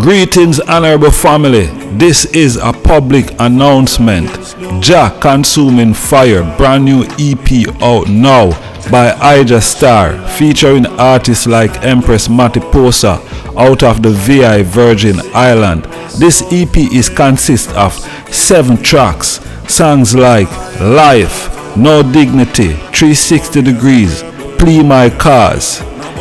Greetings, honorable family. This is a public announcement. Jah Consuming Fire, brand new EP out now by Ijahstars, featuring artists like Empress Matiposa out of the VI Virgin Island. This EP is consists of 7 tracks. Songs like Life, No Dignity, 360 Degrees, Plea My Cause.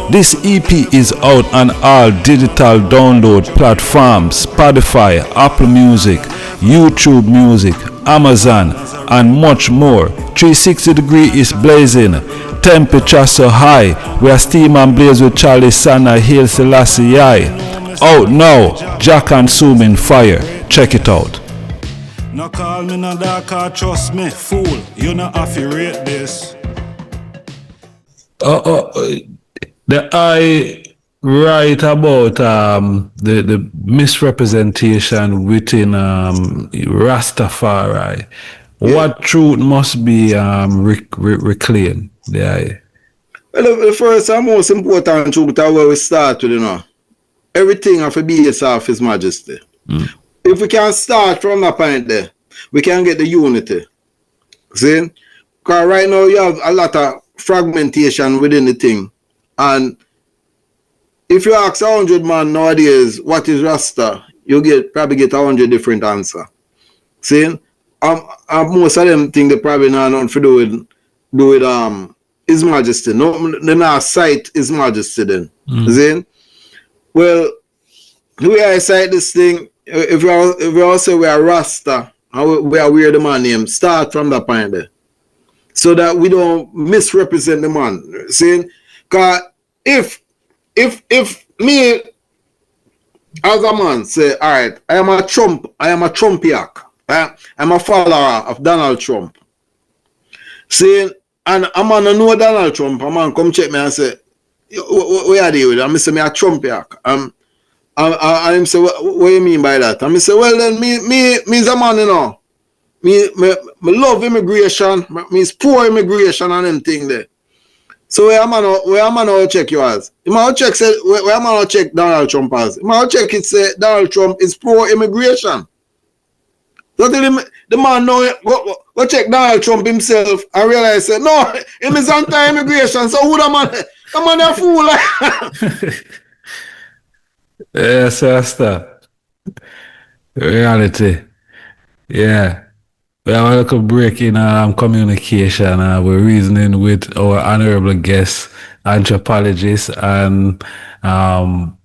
This EP is out on all digital download platforms: Spotify, Apple Music, YouTube Music, Amazon, and much more. 360 Degree is blazing. Temperature so high. We are steam and blaze with Charlie Sana, Haile, Selassie. Out now. Jah Consuming Fire. Check it out. No call me no dark, trust me, fool. You not have to rate this. The I write about the misrepresentation within Rastafari. Yeah. What truth must be reclaimed? Yeah. Well, the first and most important truth is where we start with, everything have to be itself His Majesty. If we can start from that point there, we can get the unity. See? Because right now you have a lot of fragmentation within the thing. And if you ask 100 man nowadays, what is Rasta? You probably get 100 different answers. See? Most of them think they probably not nothing to do with His Majesty. No, they not cite His Majesty then. See? Well, the way I cite this thing, if we all say we are Rasta, and we are wear the man name, start from that point there. So that we don't misrepresent the man. See? Because if me as a man say, all right, I am a Trumpiac. I'm a follower of Donald Trump. See, and a man don't know Donald Trump, a man come check me and say, what are you with? And I say, me a Trumpiac. I say, what do you mean by that? And I say, well then, me is a man, Me love immigration, me is poor immigration and them thing there. So where am I now check you as? You might check say where am I now check Donald Trump as? You might check it say Donald Trump is pro-immigration. So the man now go check Donald Trump himself and realize say no, him is anti-immigration. So who the man a fool? Yes, Rasta. Reality. Yeah. We have a little break in communication. We're reasoning with our honorable guest, anthropologist and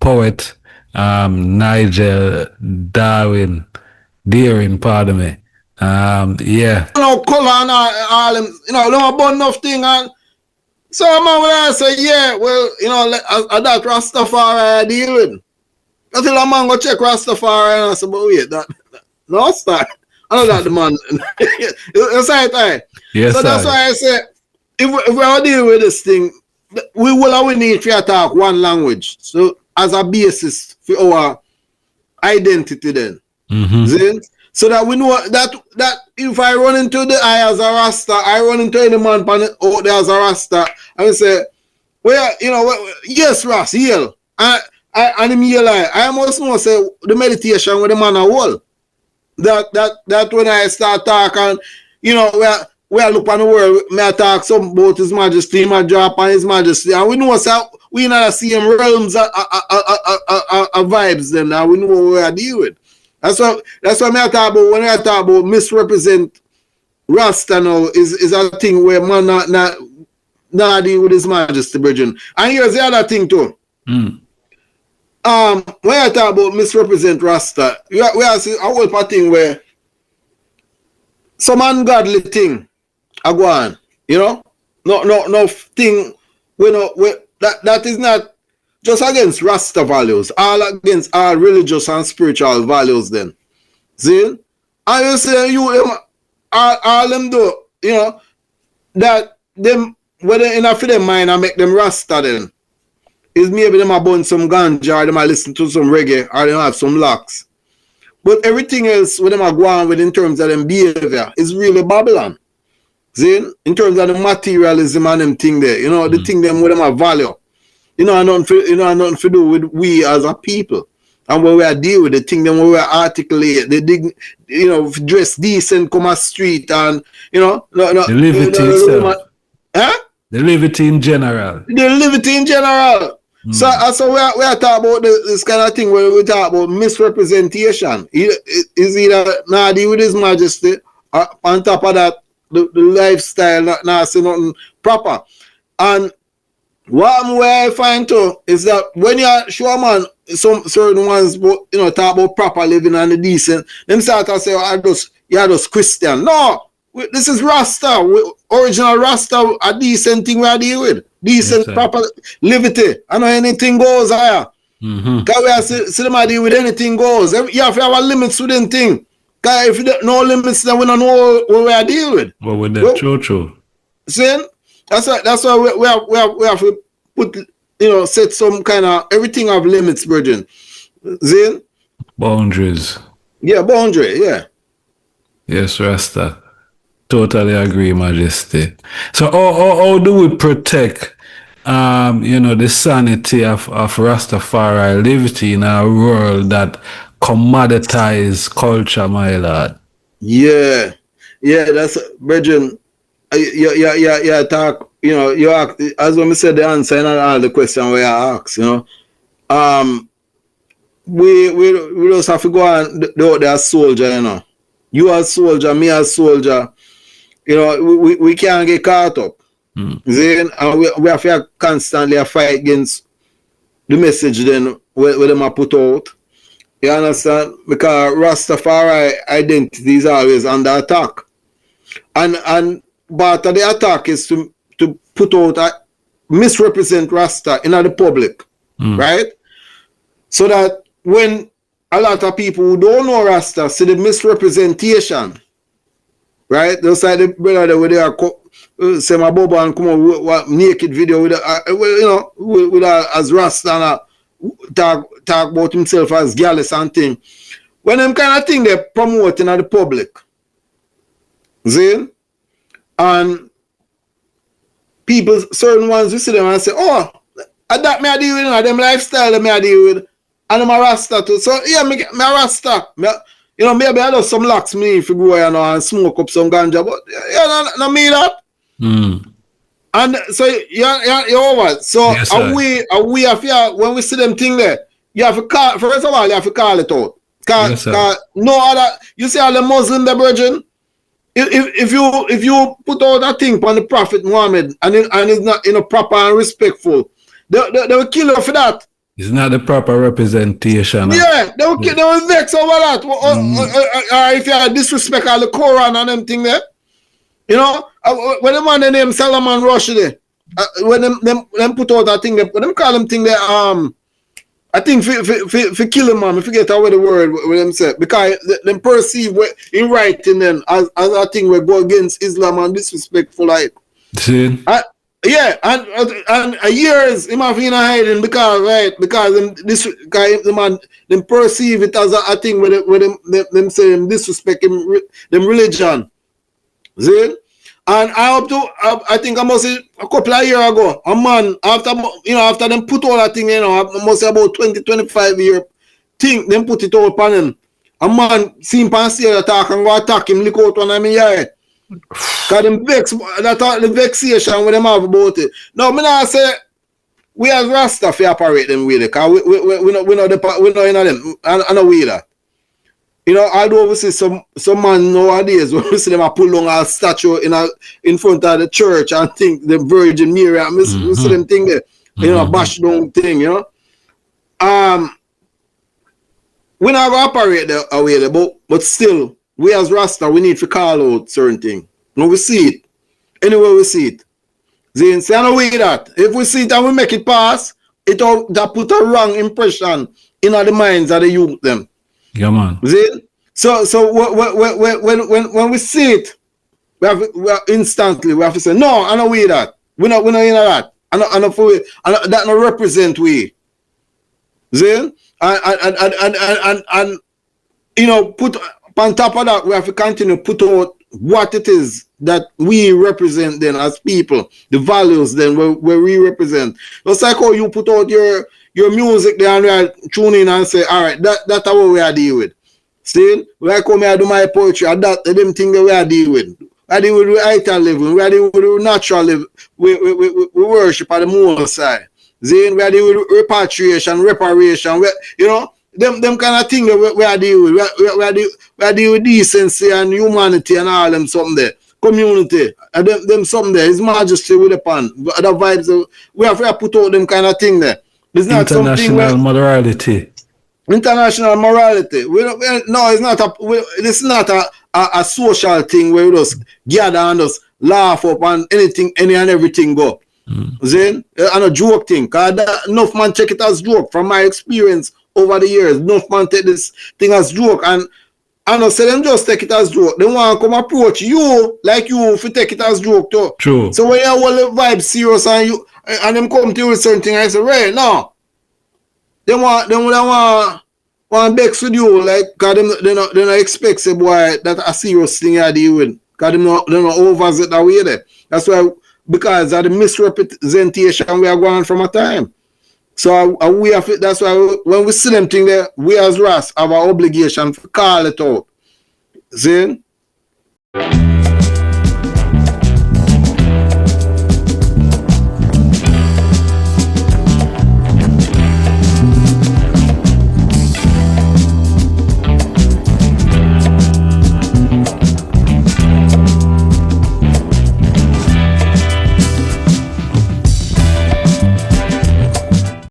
poet, Nigel Daring, pardon me. Yeah. Color and all them, them about enough thing. And so man, when I say, yeah, well, that Rastafari I deal with. Until a man go check Rastafari and I say, but wait, that no start. I know that the man. That's right. Yes, so that's why I say, if we are dealing with this thing, we need to talk one language. So as a basis for our identity then. See? So that we know that if I run into the eye as a Rasta, I run into any man out there as a Rasta, I say, well, yes, Rasta, heal. And him heal I must know say the meditation with the man a whole. That when I start talking, we are look on the world, may I talk some about His Majesty, my drop on His Majesty, and we know so we in the same realms of vibes then, and we know what we are dealing with. That's what I talk about when I talk about misrepresent Rasta now is a thing where man not deal with His Majesty, brethren. And here's the other thing too. When I talk about misrepresent Rasta, we are seeing a whole thing where some ungodly thing are going, no thing, that is not just against Rasta values, all against our religious and spiritual values then. See? And you say all them do, that them, whether enough for them mind and make them Rasta then. Is maybe them a burn some ganja, or them a listen to some reggae, or them have some locks. But everything else when them are going with in terms of them behavior is really Babylon. See? In terms of the materialism and them thing there, the thing them with them have value. Nothing to do with we as a people. And when we are deal with the thing, then when we are articulate, dress decent, come a street, and the Livity itself. Huh? The Livity in general. The Livity in general. So we are talking about this kind of thing where we talk about misrepresentation. Is either not deal with His Majesty, or on top of that, the lifestyle not say nothing proper. And what I find too is that when you show a man some certain ones, talk about proper living and the decent, them start to say, you're just Christian. No, this is Rasta. Original Rasta, a decent thing we are dealing with. Decent, proper livity. I know anything goes higher. Because we are see them deal with anything goes. You have to have a limits within thing. Because if you don't know limits, then we don't know what we are dealing with. Well, with that, true. See? That's why we have to put, set some kind of, everything have limits, brethren. See? Boundaries. Yeah, boundary, yeah. Yes, Rasta. Totally agree, Majesty. So how do we protect the sanity of Rastafari livity in a world that commoditize culture, my lord? Yeah, that's brethren. Talk. You ask, as when we said the answer in all the question we ask. We just have to go and do the soldier. You as soldier, me as soldier. We can't get caught up. And we have to constantly fight against the message then where them are put out. You understand? Because Rastafari identity is always under attack. And part of the attack is to put out misrepresent Rasta in the public. Right? So that when a lot of people who don't know Rasta see the misrepresentation, right? Those like the brother where they are say my Boba and come on with naked video with as Rasta and talk about himself as gallus and thing. When them kind of thing they promoting at the public. See? And people, certain ones, you see them and say, oh, that me I deal with, them lifestyle that me I deal with. And I'm a Rasta too. So yeah, me a Rasta. Maybe I do some locks me if you go and smoke up some ganja, but not me that. And so you're over. So yes, we have to, when we see them thing there, you have to call, first of all, you have to call it out. Cause no other, you see all the Muslim, the virgin, if you put out that thing on the Prophet Muhammad and it's not proper and respectful, they will kill you for that. It's not the proper representation. Yeah, they will vex over that. Or if you disrespect all the Quran and them thing there. When the man named Solomon Rushdie, when them put out that thing, when them call them thing there, I think for kill him, man, I forget how the word what them say, because them perceive in writing then as a thing we go against Islam and disrespectful like. See? Yeah, and years him have been hiding because them perceive it as a thing where them say them disrespect them religion. See? And I think I must say a couple of years ago, a man after them put all that thing, I must say about 20-25 year thing, them put it all upon him. A man seen pan see attack and go attack him, lick out one of me eye. Cause them vex the vexation when them have about it. Now me not say we as Rasta fi operate them way, because we know in them. I know we that. Although we see some man nowadays when we see them pull down a statue in front of the church and think the Virgin Mary and we see them thing there, bash down thing, We not gonna operate that way, but still, we as Rasta, we need to call out certain things. No, we see it. Anywhere we see it. See, I know we that. If we see it and we make it pass, that put a wrong impression in the minds of the youth them. Yeah, man. See? So when we see it, we have instantly we have to say, no, I know we that. We're not in that. I know for we, that not represent we. See? And put on top of that, we have to continue to put out what it is that we represent then as people, the values then where we represent. Just like how you put out your your music there and we are tune in and say, all right, that's what we are dealing with. See, when I come here I do my poetry, and that them thing that we are dealing with. We are dealing with ital living, we are dealing with natural living, we worship at the most side. See, we are dealing with repatriation, reparation, you know, them kind of thing that we are dealing with. We are dealing with decency and humanity and all them something there. Community, and them something there. His Majesty with the pan. The vibes, we have to put out them kind of thing there. It's not international morality. International morality. No, it's not this is not a social thing where we just gather and just laugh up and anything, any and everything go. Then and a joke thing. Cause enough man take it as joke from my experience over the years. Enough man take this thing as joke, and I don't say them just take it as joke. They want to come approach you like you if you take it as joke too. True. So when you hold the vibe serious and you and them come to you with certain thing, I say, right, no. They want bex with you, like, cause they not expect say boy that a serious thing you deal with. Cause they not overs it that way there. That's why, because of the misrepresentation we are going from a time. So we have it, that's why when we see them thing there, we as Ras have our obligation to call it out. See?